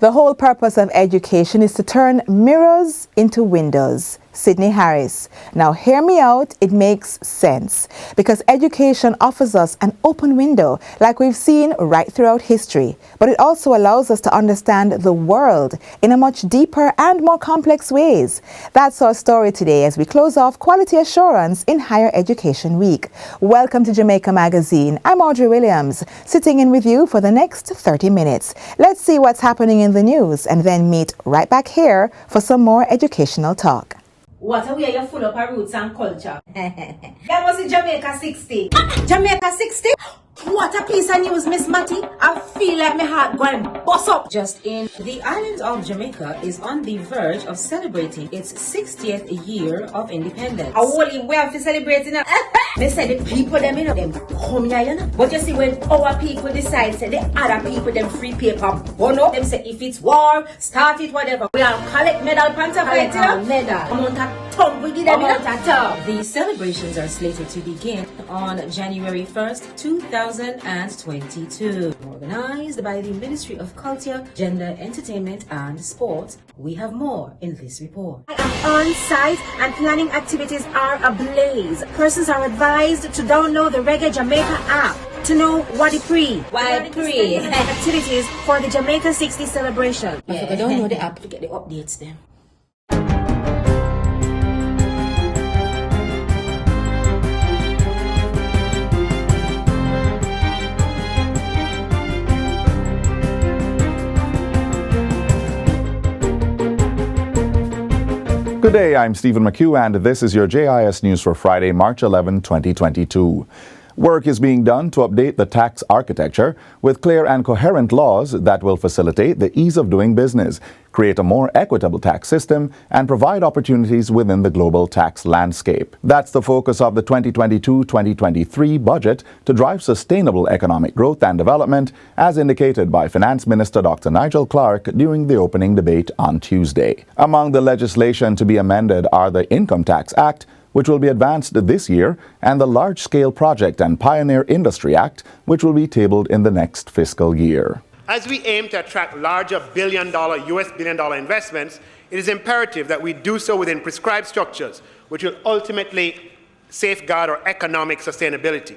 The whole purpose of education is to turn mirrors into windows. Sydney Harris. Now hear me out, it makes sense. Because education offers us an open window like we've seen right throughout history. But it also allows us to understand the world in a much deeper and more complex ways. That's our story today as we close off Quality Assurance in Higher Education Week. Welcome to Jamaica Magazine. I'm Audrey Williams, sitting in with you for the next 30 minutes. Let's see what's happening in the news and then meet right back here for some more educational talk. What a way you're full of our roots and culture. That was in Jamaica 60. Jamaica 60? What a piece of news, Miss Matty. I feel like my heart going bust up. Just in, the island of Jamaica is on the verge of celebrating its 60th year of independence. I only we have to celebrate it now. They say the people them, them come here, But you see, when our people decide, say the other people them free paper, burn up, them say if it's war, start it, whatever. We all collect medal, panta fight, medal. Amount of tongue we give them, The celebrations are slated to begin on January 1st, 2022. Organized by the Ministry of Culture, Gender, Entertainment and Sport. We have more in this report. On site and planning activities are ablaze. Persons are advised to download the Reggae Jamaica app to know what it pre. Activities for the Jamaica 60 celebration. Yeah. If you download the app to get the updates then. Good day, I'm Stephen McHugh and this is your JIS News for Friday, March 11, 2022. Work is being done to update the tax architecture with clear and coherent laws that will facilitate the ease of doing business, create a more equitable tax system, and provide opportunities within the global tax landscape. That's the focus of the 2022-2023 budget to drive sustainable economic growth and development, as indicated by Finance Minister Dr. Nigel Clark during the opening debate on Tuesday. Among the legislation to be amended are the Income Tax Act, which will be advanced this year, and the Large Scale Project and Pioneer Industry Act, which will be tabled in the next fiscal year. As we aim to attract larger US billion dollar investments, it is imperative that we do so within prescribed structures, which will ultimately safeguard our economic sustainability.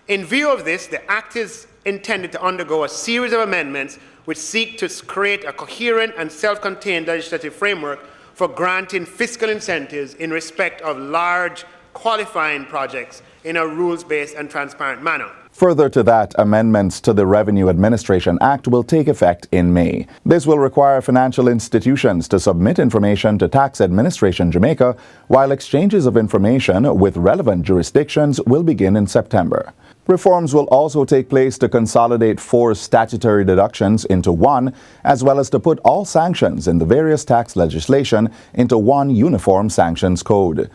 In view of this, the Act is intended to undergo a series of amendments which seek to create a coherent and self-contained legislative framework for granting fiscal incentives in respect of large qualifying projects in a rules-based and transparent manner. Further to that, amendments to the Revenue Administration Act will take effect in May. This will require financial institutions to submit information to Tax Administration Jamaica, while exchanges of information with relevant jurisdictions will begin in September. Reforms will also take place to consolidate 4 statutory deductions into one, as well as to put all sanctions in the various tax legislation into one uniform sanctions code.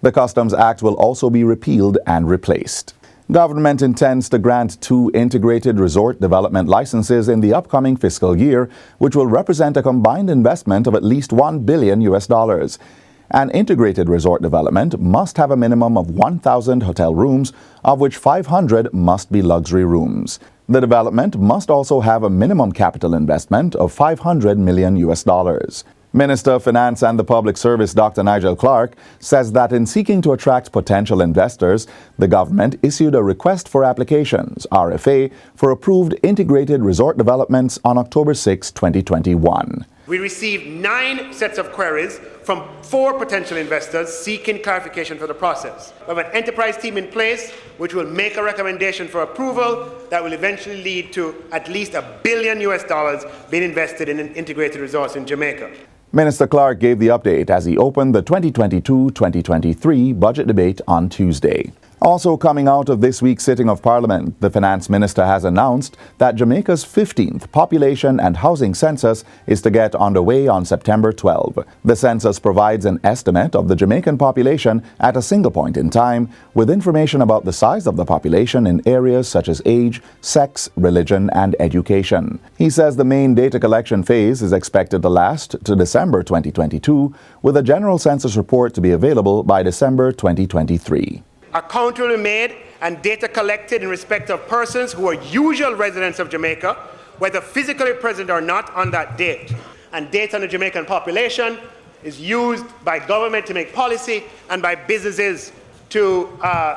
The Customs Act will also be repealed and replaced. Government intends to grant 2 integrated resort development licenses in the upcoming fiscal year, which will represent a combined investment of at least $1 billion. An integrated resort development must have a minimum of 1,000 hotel rooms, of which 500 must be luxury rooms. The development must also have a minimum capital investment of $500 million. Minister of Finance and the Public Service Dr. Nigel Clark says that in seeking to attract potential investors, the government issued a request for applications, RFA, for approved integrated resort developments on October 6, 2021. We received 9 sets of queries from 4 potential investors seeking clarification for the process. We have an enterprise team in place which will make a recommendation for approval that will eventually lead to at least $1 billion being invested in integrated resorts in Jamaica. Minister Clark gave the update as he opened the 2022-2023 budget debate on Tuesday. Also coming out of this week's sitting of Parliament, the Finance Minister has announced that Jamaica's 15th population and housing census is to get underway on September 12. The census provides an estimate of the Jamaican population at a single point in time, with information about the size of the population in areas such as age, sex, religion, and education. He says the main data collection phase is expected to last to December 2022, with a general census report to be available by December 2023. A count will be made and data collected in respect of persons who are usual residents of Jamaica, whether physically present or not on that date. And data on the Jamaican population is used by government to make policy and by businesses to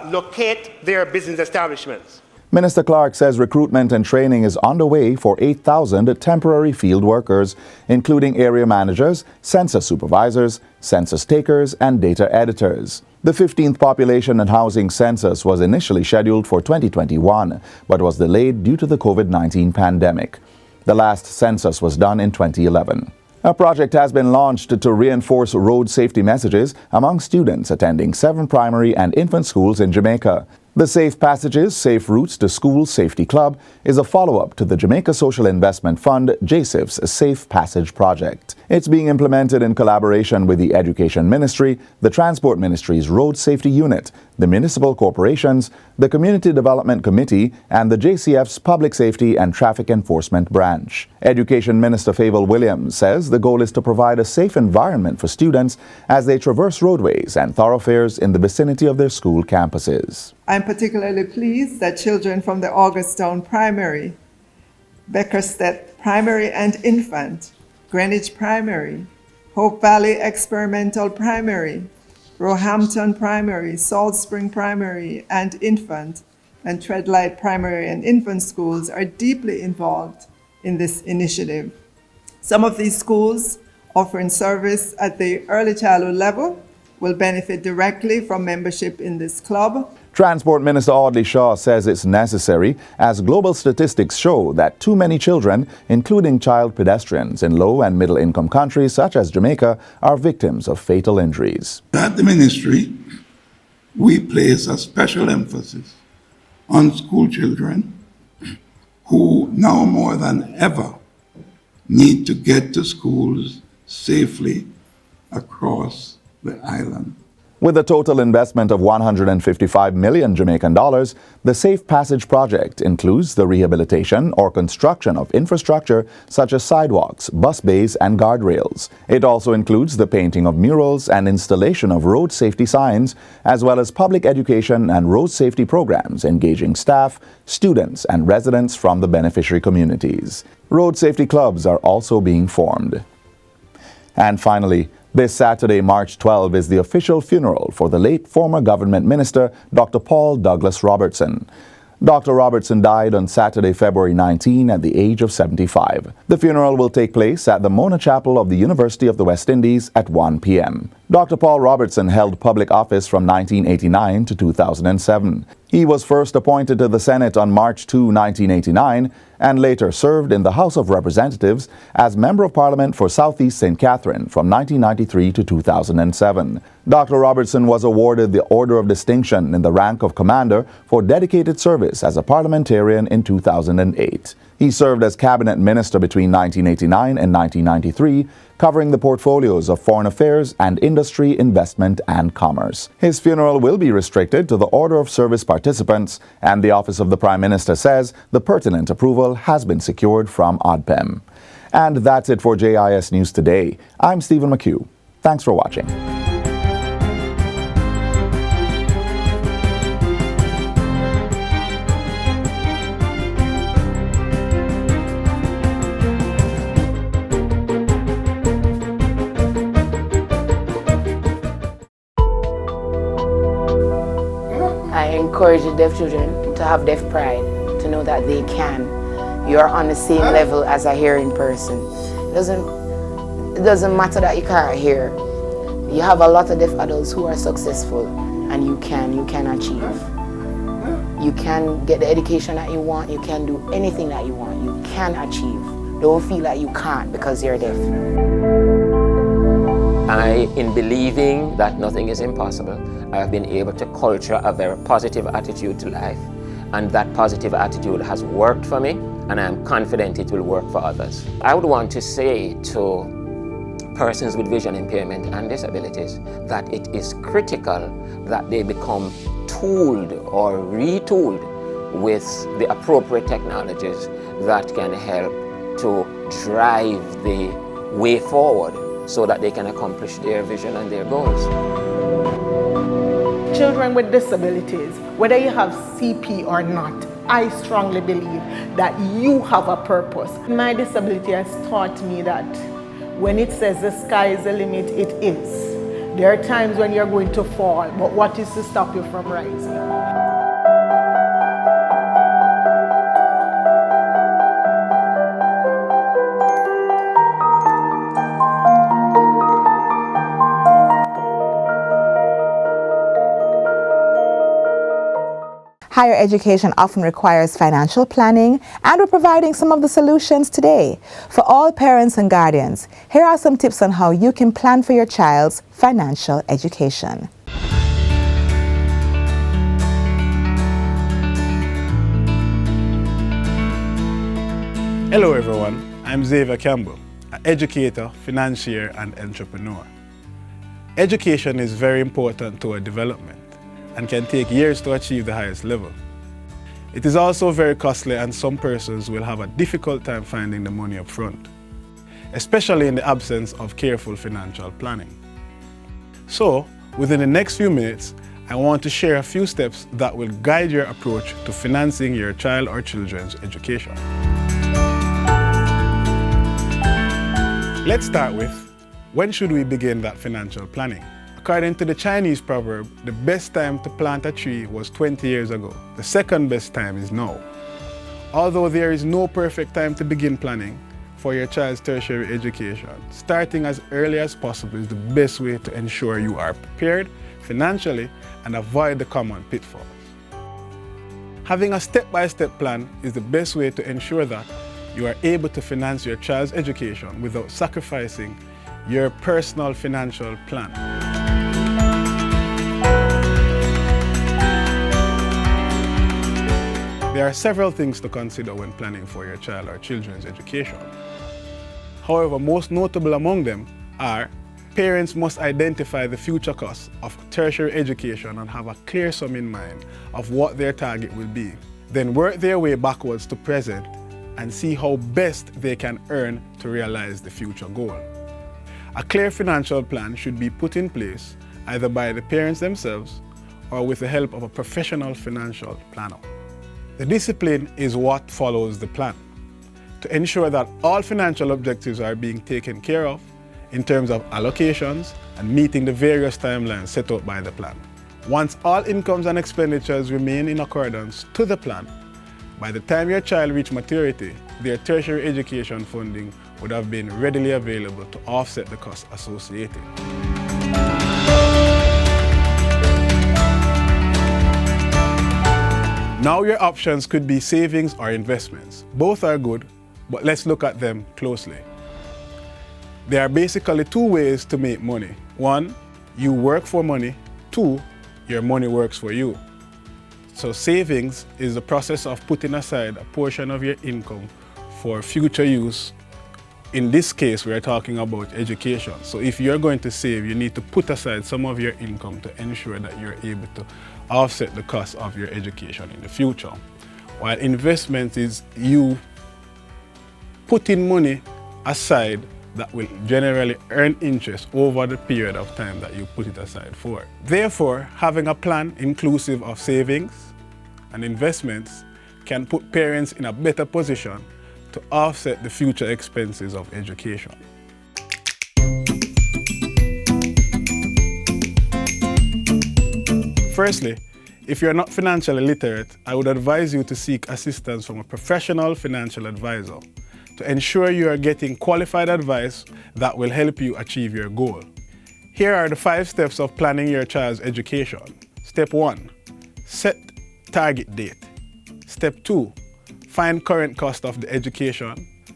locate their business establishments. Minister Clark says recruitment and training is underway for 8,000 temporary field workers, including area managers, census supervisors, census takers, and data editors. The 15th Population and Housing Census was initially scheduled for 2021, but was delayed due to the COVID-19 pandemic. The last census was done in 2011. A project has been launched to reinforce road safety messages among students attending 7 primary and infant schools in Jamaica. The Safe Passages, Safe Routes to School Safety Club is a follow-up to the Jamaica Social Investment Fund, JSIF's Safe Passage project. It's being implemented in collaboration with the Education Ministry, the Transport Ministry's Road Safety Unit, the municipal corporations, the Community Development Committee, and the JCF's Public Safety and Traffic Enforcement Branch. Education Minister Fable Williams says the goal is to provide a safe environment for students as they traverse roadways and thoroughfares in the vicinity of their school campuses. I'm particularly pleased that children from the Augustown Primary, Beckerstedt Primary and Infant, Greenwich Primary, Hope Valley Experimental Primary, Roehampton Primary, Salt Spring Primary and Infant, and Treadlight Primary and Infant schools are deeply involved in this initiative. Some of these schools offering service at the early childhood level will benefit directly from membership in this club. Transport Minister Audley Shaw says it's necessary as global statistics show that too many children, including child pedestrians in low and middle income countries such as Jamaica, are victims of fatal injuries. At the ministry, we place a special emphasis on school children who now more than ever need to get to schools safely across the island. With a total investment of 155 million Jamaican dollars, the Safe Passage project includes the rehabilitation or construction of infrastructure such as sidewalks, bus bays, and guardrails. It also includes the painting of murals and installation of road safety signs, as well as public education and road safety programs engaging staff, students, and residents from the beneficiary communities. Road safety clubs are also being formed. And finally, this Saturday, March 12, is the official funeral for the late former government minister, Dr. Paul Douglas Robertson. Dr. Robertson died on Saturday, February 19 at the age of 75. The funeral will take place at the Mona Chapel of the University of the West Indies at 1 p.m. Dr. Paul Robertson held public office from 1989 to 2007. He was first appointed to the Senate on March 2, 1989, and later served in the House of Representatives as Member of Parliament for Southeast St. Catherine from 1993 to 2007. Dr. Robertson was awarded the Order of Distinction in the rank of Commander for dedicated service as a parliamentarian in 2008. He served as cabinet minister between 1989 and 1993, covering the portfolios of foreign affairs and industry, investment, and commerce. His funeral will be restricted to the order of service participants, and the Office of the Prime Minister says the pertinent approval has been secured from ODPEM. And that's it for JIS News Today. I'm Stephen McHugh. Thanks for watching. I encourage the deaf children to have deaf pride, to know that they can. You are on the same level as a hearing person. It doesn't matter that you can't hear. You have a lot of deaf adults who are successful, and you can achieve. You can get the education that you want, you can do anything that you want, you can achieve. Don't feel like you can't because you're deaf. In believing that nothing is impossible, I have been able to culture a very positive attitude to life, and that positive attitude has worked for me, and I am confident it will work for others. I would want to say to persons with vision impairment and disabilities that it is critical that they become tooled or retooled with the appropriate technologies that can help to drive the way forward so that they can accomplish their vision and their goals. Children with disabilities, whether you have CP or not, I strongly believe that you have a purpose. My disability has taught me that when it says the sky is the limit, it is. There are times when you're going to fall, but what is to stop you from rising? Higher education often requires financial planning, and we're providing some of the solutions today. For all parents and guardians, here are some tips on how you can plan for your child's financial education. Hello everyone, I'm Xavier Campbell, an educator, financier and entrepreneur. Education is very important to our development and can take years to achieve the highest level. It is also very costly, and some persons will have a difficult time finding the money up front, especially in the absence of careful financial planning. So, within the next few minutes, I want to share a few steps that will guide your approach to financing your child or children's education. Let's start with, when should we begin that financial planning? According to the Chinese proverb, the best time to plant a tree was 20 years ago. The second best time is now. Although there is no perfect time to begin planning for your child's tertiary education, starting as early as possible is the best way to ensure you are prepared financially and avoid the common pitfalls. Having a step-by-step plan is the best way to ensure that you are able to finance your child's education without sacrificing your personal financial plan. There are several things to consider when planning for your child or children's education. However, most notable among them are: parents must identify the future costs of tertiary education and have a clear sum in mind of what their target will be. Then work their way backwards to present and see how best they can earn to realize the future goal. A clear financial plan should be put in place either by the parents themselves or with the help of a professional financial planner. The discipline is what follows the plan to ensure that all financial objectives are being taken care of in terms of allocations and meeting the various timelines set out by the plan. Once all incomes and expenditures remain in accordance to the plan, by the time your child reaches maturity, their tertiary education funding would have been readily available to offset the costs associated. Now your options could be savings or investments. Both are good, but let's look at them closely. There are basically two ways to make money. One, you work for money. Two, your money works for you. So savings is the process of putting aside a portion of your income for future use. In this case, we're talking about education. So if you're going to save, you need to put aside some of your income to ensure that you're able to offset the cost of your education in the future. While investment is you putting money aside that will generally earn interest over the period of time that you put it aside for. Therefore, having a plan inclusive of savings and investments can put parents in a better position to offset the future expenses of education. Firstly, if you're not financially literate, I would advise you to seek assistance from a professional financial advisor to ensure you are getting qualified advice that will help you achieve your goal. Here are the 5 steps of planning your child's education. Step 1, set target date. Step 2, find current cost of the education.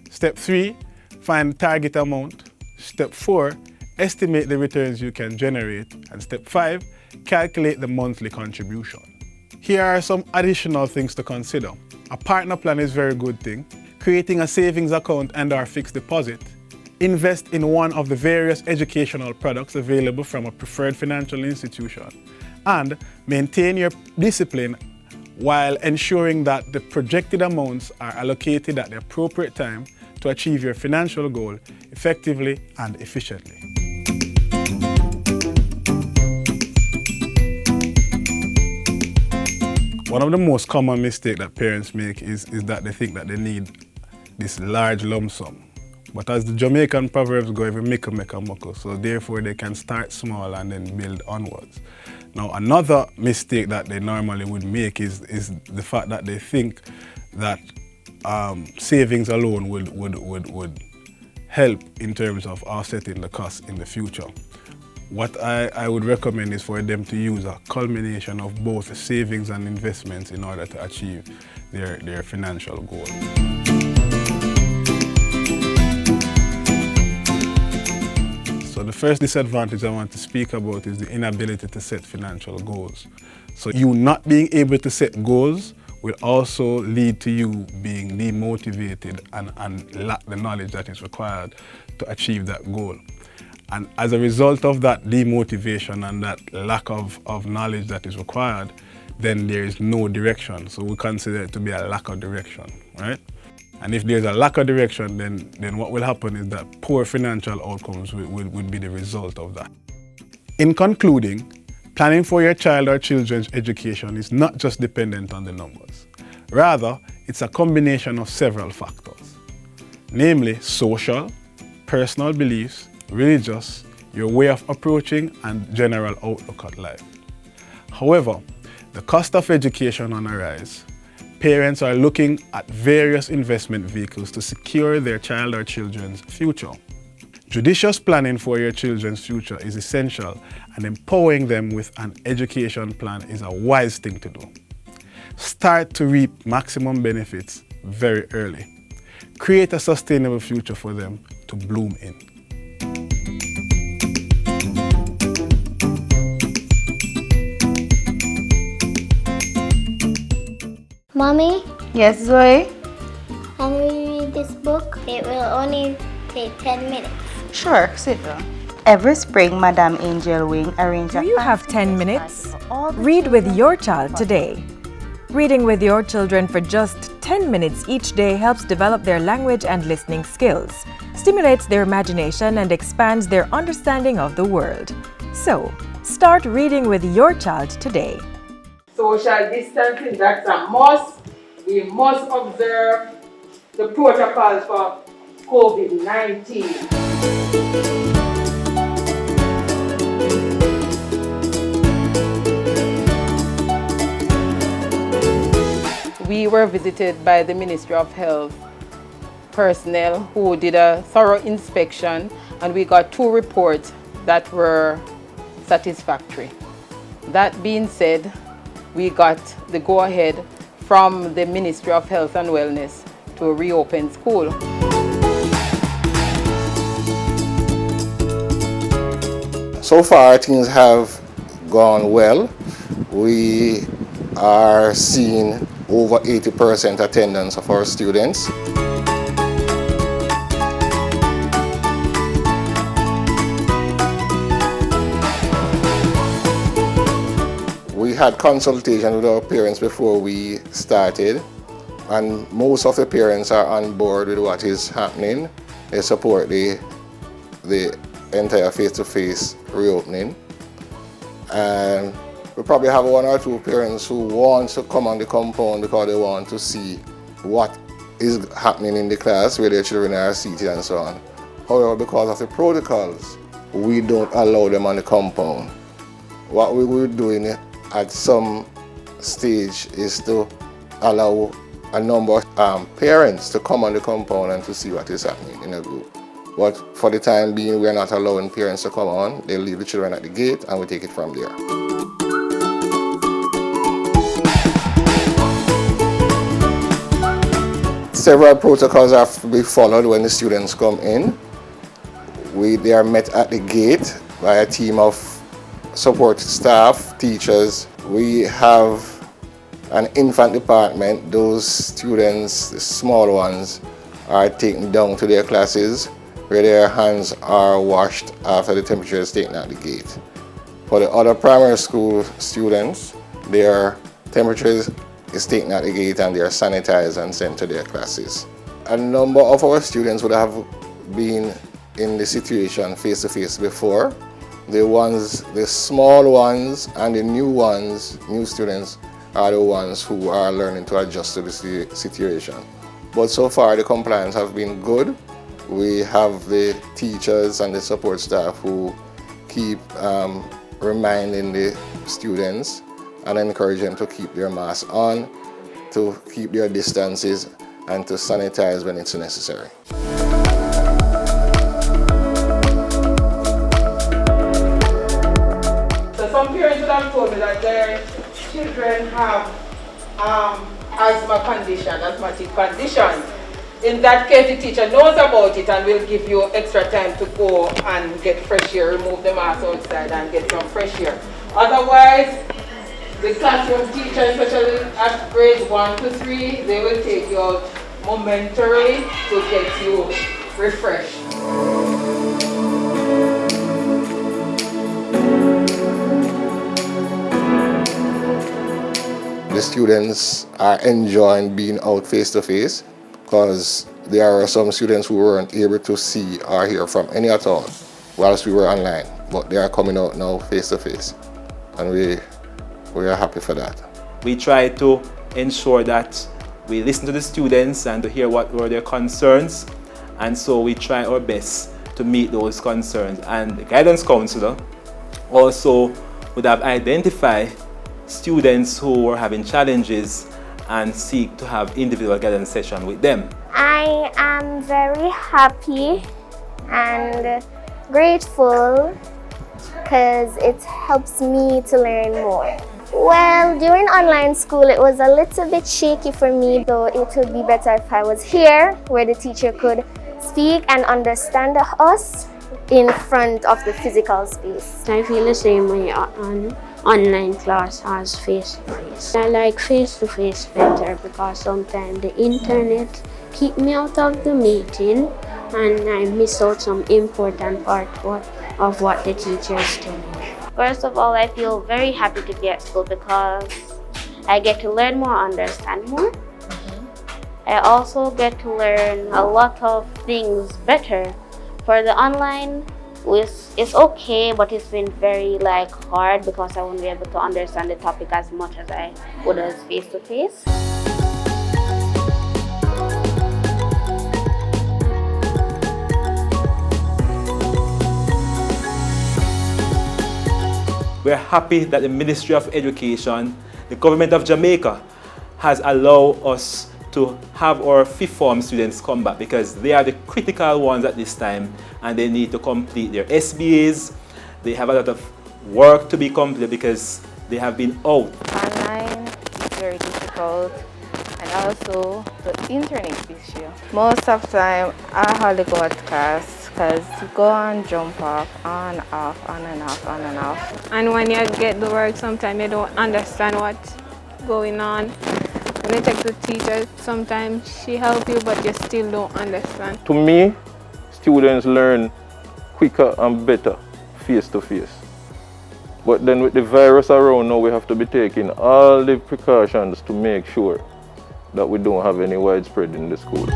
Step 3, find target amount. Step 4, estimate the returns you can generate. And step 5, calculate the monthly contribution. Here are some additional things to consider. A partner plan is a very good thing. Creating a savings account and/or fixed deposit. Invest in one of the various educational products available from a preferred financial institution. And maintain your discipline while ensuring that the projected amounts are allocated at the appropriate time to achieve your financial goal effectively and efficiently. One of the most common mistakes that parents make is that they think that they need this large lump sum. But as the Jamaican proverbs go, every mickle make a muckle, so therefore they can start small and then build onwards. Now another mistake that they normally would make is the fact that they think that savings alone would help in terms of offsetting the costs in the future. What I would recommend is for them to use a culmination of both savings and investments in order to achieve their financial goal. So the first disadvantage I want to speak about is the inability to set financial goals. So you not being able to set goals will also lead to you being demotivated and lack the knowledge that is required to achieve that goal. And as a result of that demotivation and that lack of knowledge that is required, then there is no direction. So we consider it to be a lack of direction, right? And if there's a lack of direction, then what will happen is that poor financial outcomes will be the result of that. In concluding, planning for your child or children's education is not just dependent on the numbers. Rather, it's a combination of several factors, namely social, personal beliefs, religious, your way of approaching, and general outlook at life. However, the cost of education on a rise. Parents are looking at various investment vehicles to secure their child or children's future. Judicious planning for your children's future is essential, and empowering them with an education plan is a wise thing to do. Start to reap maximum benefits very early. Create a sustainable future for them to bloom in. Mommy? Yes, Zoe? Can we read this book? It will only take 10 minutes. Sure, sit down. Every spring, Madame Angel Wing arranges. Do you have 10 minutes? Read with your child today. Reading with your children for just 10 minutes each day helps develop their language and listening skills, stimulates their imagination, and expands their understanding of the world. So, start reading with your child today. Social distancing, that's a must. We must observe the protocols for COVID-19. We were visited by the Ministry of Health personnel who did a thorough inspection, and we got 2 reports that were satisfactory. That being said, we got the go-ahead from the Ministry of Health and Wellness to reopen school. So far, things have gone well. We are seeing over 80% attendance of our students. We had consultation with our parents before we started, and most of the parents are on board with what is happening. They support the entire face-to-face reopening. And we probably have 1 or 2 parents who want to come on the compound because they want to see what is happening in the class, where their children are seated and so on. However, because of the protocols, we don't allow them on the compound. What we were doing at some stage is to allow a number of parents to come on the compound and to see what is happening in a group. But for the time being, we are not allowing parents to come on. They leave the children at the gate and we take it from there. Several protocols have to be followed when the students come in. They are met at the gate by a team of support staff, teachers. We have an infant department. Those students, the small ones, are taken down to their classes where their hands are washed after the temperature is taken at the gate. For the other primary school students, their temperature is taken at the gate and they are sanitized and sent to their classes. A number of our students would have been in the situation face-to-face before. The small ones and the new students are the ones who are learning to adjust to the situation. But so far the compliance have been good. We have the teachers and the support staff who keep reminding the students and encourage them to keep their masks on, to keep their distances, and to sanitize when it's necessary. So some parents would have told me that their children have asthmatic condition. In that case, the teacher knows about it and will give you extra time to go and get fresh air, remove the mask outside and get some fresh air. Otherwise, the classroom teacher, especially at grades 1 to 3, they will take you out momentarily to get you refreshed. The students are enjoying being out face-to-face because there are some students who weren't able to see or hear from any at all whilst we were online, but they are coming out now face-to-face, and we are happy for that. We try to ensure that we listen to the students and to hear what were their concerns, and so we try our best to meet those concerns. And the guidance counselor also would have identified students who were having challenges and seek to have individual guidance session with them. I am very happy and grateful because it helps me to learn more. Well, during online school it was a little bit shaky for me, though it would be better if I was here where the teacher could speak and understand us in front of the physical space. I feel the same way on online class as face-to-face. I like face-to-face better because sometimes the internet keep me out of the meeting and I miss out some important part of what the teachers tell me. First of all, I feel very happy to be at school because I get to learn more, understand more. I also get to learn a lot of things better. For the online, it's okay, but it's been very hard because I won't be able to understand the topic as much as I would as face-to-face. We're happy that the Ministry of Education, the government of Jamaica, has allowed us to have our fifth form students come back because they are the critical ones at this time and they need to complete their SBAs. They have a lot of work to be completed because they have been out. Online is very difficult, and also the internet issue. Most of the time I hardly go at class because you go and jump off, on, off, on and off, on and off. And when you get the work, sometimes you don't understand what's going on. When you take the teacher, sometimes she helps you, but you still don't understand. To me, students learn quicker and better face-to-face. But then with the virus around now, we have to be taking all the precautions to make sure that we don't have any widespread in the school.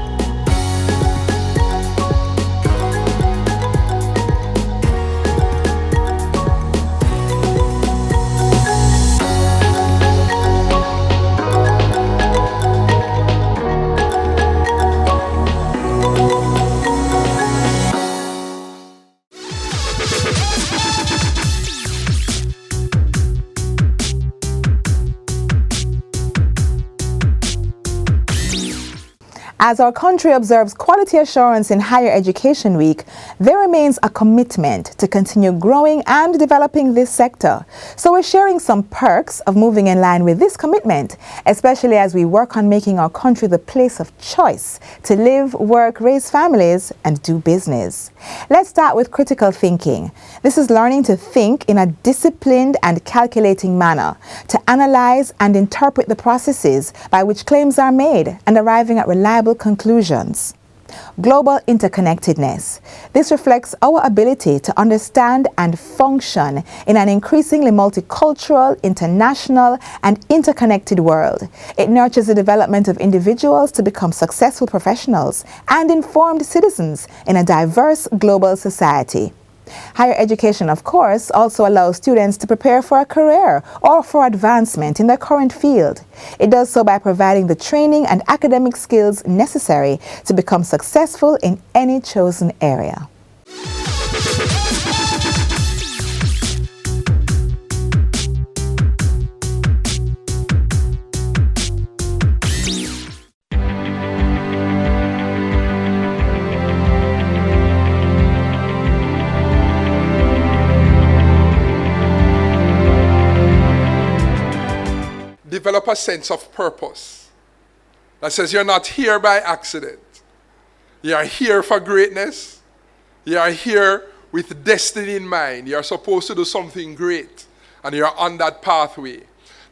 As our country observes Quality Assurance in Higher Education Week, there remains a commitment to continue growing and developing this sector. So we're sharing some perks of moving in line with this commitment, especially as we work on making our country the place of choice to live, work, raise families, and do business. Let's start with critical thinking. This is learning to think in a disciplined and calculating manner, to analyze and interpret the processes by which claims are made and arriving at reliable conclusions. Global interconnectedness. This reflects our ability to understand and function in an increasingly multicultural, international, and interconnected world. It nurtures the development of individuals to become successful professionals and informed citizens in a diverse global society. Higher education, of course, also allows students to prepare for a career or for advancement in their current field. It does so by providing the training and academic skills necessary to become successful in any chosen area. Develop a sense of purpose that says you're not here by accident. You are here for greatness. You are here with destiny in mind. You are supposed to do something great, and you are on that pathway.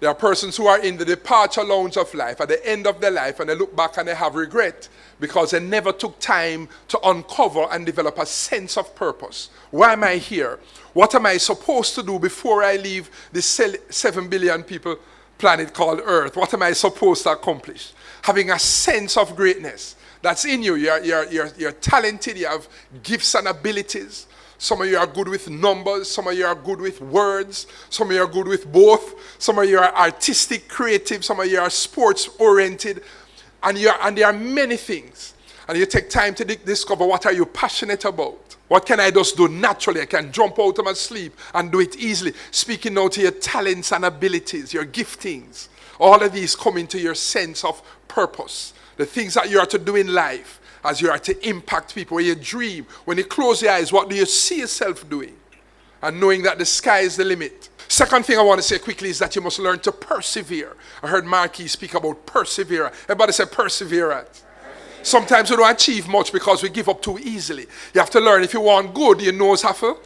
There are persons who are in the departure lounge of life, at the end of their life, and they look back and they have regret because they never took time to uncover and develop a sense of purpose. Why am I here? What am I supposed to do before I leave this 7 billion people planet called Earth? What am I supposed to accomplish? Having a sense of greatness that's in you. You're talented, you have gifts and abilities. Some of you are good with numbers, some of you are good with words, some of you are good with both, some of you are artistic, creative, some of you are sports oriented, and there are many things. And you take time to discover what are you passionate about. What can I just do naturally? I can jump out of my sleep and do it easily. Speaking now to your talents and abilities, your giftings. All of these come into your sense of purpose. The things that you are to do in life as you are to impact people. When you dream, when you close your eyes, what do you see yourself doing? And knowing that the sky is the limit. Second thing I want to say quickly is that you must learn to persevere. I heard Marquis speak about perseverance. Everybody say perseverance. Sometimes we don't achieve much because we give up too easily. You have to learn, if you want good, your nose have to.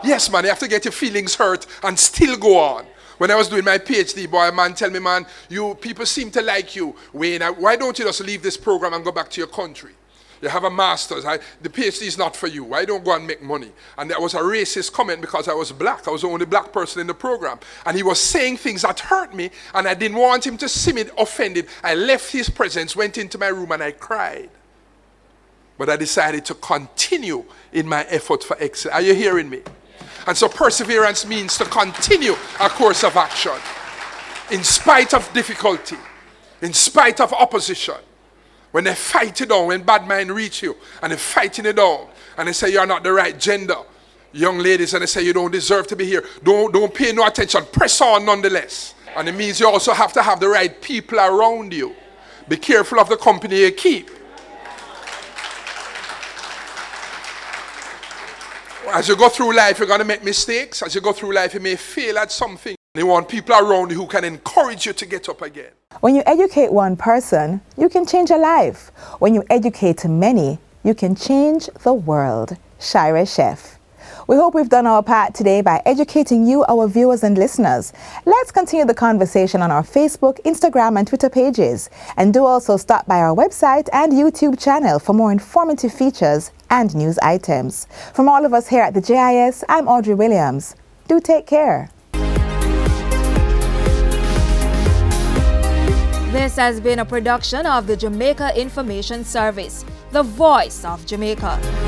Yes, man, you have to get your feelings hurt and still go on. When I was doing my PhD, boy, a man tell me, man, people seem to like you. Wayne, why don't you just leave this program and go back to your country? You have a master's. The PhD is not for you. Why don't go and make money? And that was a racist comment because I was black. I was the only black person in the program. And he was saying things that hurt me, and I didn't want him to see me offended. I left his presence, went into my room, and I cried. But I decided to continue in my effort for excellence. Are you hearing me? And so perseverance means to continue a course of action in spite of difficulty, in spite of opposition. When they fight you down, when bad mind reach you, and they're fighting you down, and they say you're not the right gender, young ladies, and they say you don't deserve to be here, don't pay no attention, press on nonetheless. And it means you also have to have the right people around you. Be careful of the company you keep. As you go through life, you're going to make mistakes. As you go through life, you may fail at something. You want people around you who can encourage you to get up again. When you educate one person, you can change a life. When you educate many, you can change the world. Shira Chef. We hope we've done our part today by educating you, our viewers and listeners. Let's continue the conversation on our Facebook, Instagram, and Twitter pages. And do also stop by our website and YouTube channel for more informative features and news items. From all of us here at the JIS, I'm Audrey Williams. Do take care. This has been a production of the Jamaica Information Service, the voice of Jamaica.